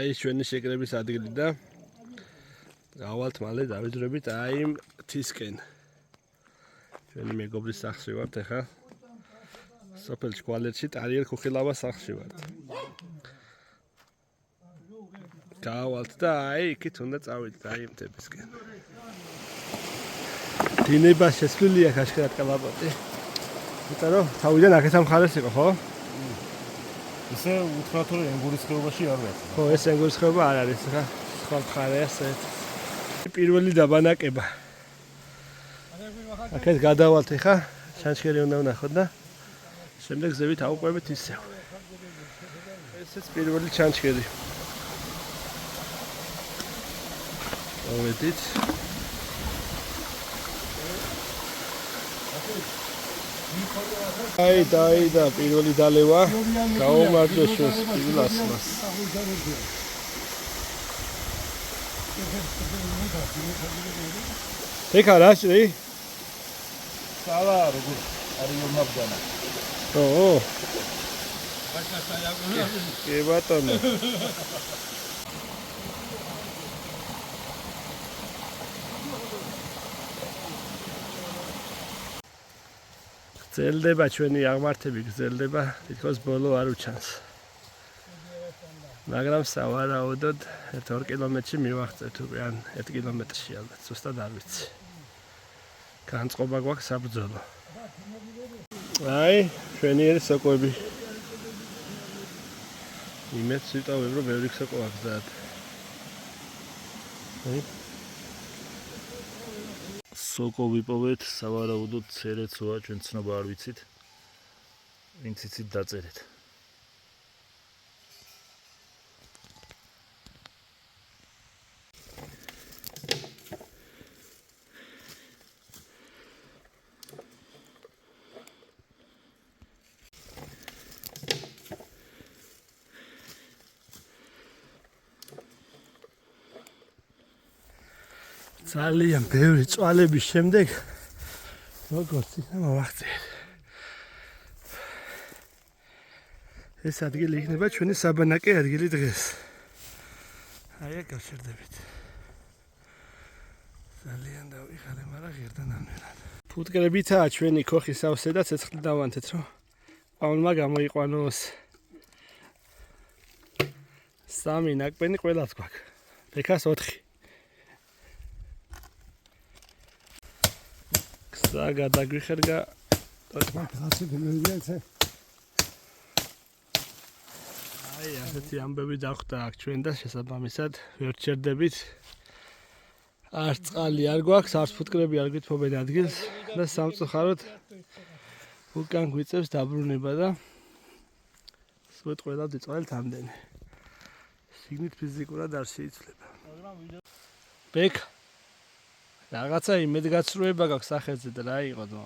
აი ჩვენი შეკრების ადგილი და გავალთ მალე დავიძრებით აი იმ ღვთისკენ. ჩვენი მეგობრის სახლში ვართ ახლა. სოფელ ჭკვალეთში ტარიელ ხუხილავას სახლში ვართ. გავალთ და აი იქით უნდა წავიდეთ აი იმ მთებისკენ. დინება შესვლილია ხაშქარად კალაპოტი. იმიტომ რომ თავიდან აქეთ ამ მხარეს იყო, ხო? ესე უთხრათ რომ ენგურის ხეობაში არ ვარ. ხო, ეს ენგურის ხეობა არ არის ხა. სხვა მხარეა ეს. პირველი დაბანაკება. აქეთ გადავალთ ხა. ჩანჩქერი უნდა ვნახოთ და შემდეგ ზევით ავუყვებით ისევ. ესეც პირველი ჩანჩქერი. ავედით. აი და პირველი დალევა გაუმარჯოს ჩვენს ფილასმას. ეკა რაში? სალა როგორ არის მომაბდანა. ო. კი ბატონო. გრძელდება ჩვენი აღმართები, გრძელდება, თითქოს ბოლო არ უჩანს. მაგრამ სავარაუდოდ 1-2 კილომეტრში მივაღწევთ უკვე ან 1 კილომეტრში ალბათ, ზუსტად არ ვიცი. განწყობა გვაქვს საბრძოლო. აი, ჩვენიერი სოკოები. იმედს ვიტოვებ, რომ ბევრი სოკო აგზაათ. აი სოკო ვიპოვეთ, სავარაუდოდ ცერეცოა, ჩვენ ცნობა არ ვიცით. ვინც იცით დაწერეთ. ძალიან ბევრი წვალების შემდეგ როგორც იქნა მოვახციეთ. ეს ადგილი იქნება ჩვენი საბანაკე ადგილი დღეს. აი აქ გავშერდებით. ძალიან დავიხარე, მაგრამ ღირდა ნამდვილად. ფუტკრებითაა ჩვენი ქოხის სავსე და ცეცხლი დავანთეთ, რომ პაუნმა გამოიყვანოს. 3 ნაკბენი ყველას გვაქვს. ბექას 4. და გადაგვიხერგა აი ასეთი ამბები დახვდა აქ ჩვენ და შესაბამისად ვერ ჩერდებით. არ წყალი არ გვაქვს, არც ფუტკრები არ გვითმობენ ადგილს და სამწუხაროდ უკან გვიწევს დაბრუნება და სვეტ ყველა დიწვალთ ამდენი. შიგნით ფიზიკურად არ შეიძლება. ბეკ რაღაცა იმედგაცრუება გაქვს სახეზე და რა იყო თო?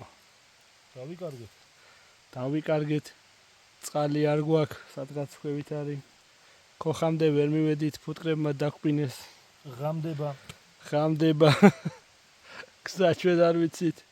დავიკარგეთ. წყალი არ გვაქვს, სადღაც ხვევით არის. ქოხამდე ვერ მივედით, ფუტკრებმა დაგვინეს. ღამდება. გზა ჩვენ არ ვიცით.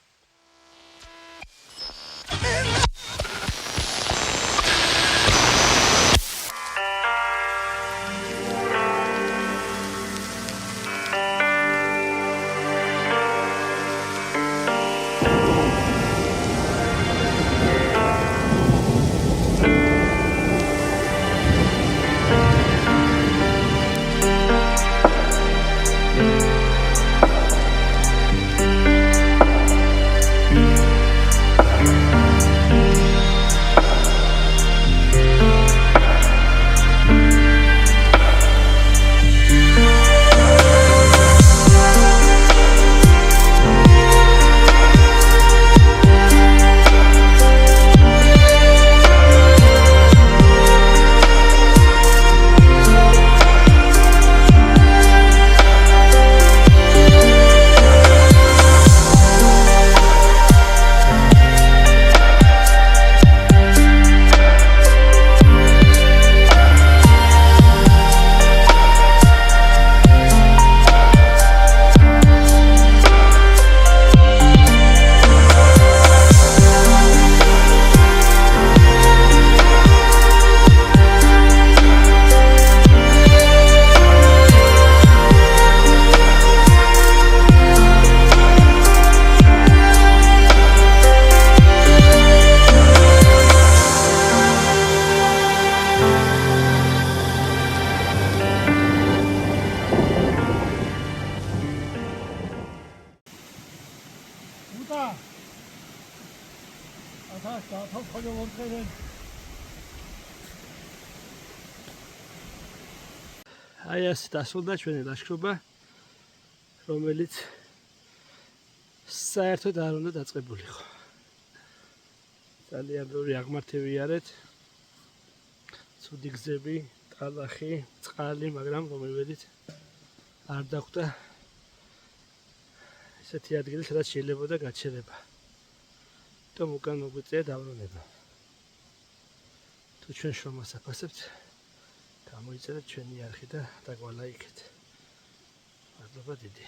აი ასე დასრულდა ჩვენი ლაშქრობა, რომელიც საერთოდ არ უნდა დაწყებულიყო. ძალიან ბევრი აღმართები იარეთ, ცუდი გზები, ტალახი, წყალი, მაგრამ რომელიც არ დახვდა ესეთი ადგილი, სადაც შეიძლებოდა გაჩერება. თუმცა უკან მოგვიწია დავრუნება. თუ ჩვენ შრომას აფასებთ, გამოიწერეთ ჩვენი არხი და დაგვალაიქეთ. მადლობა დიდი.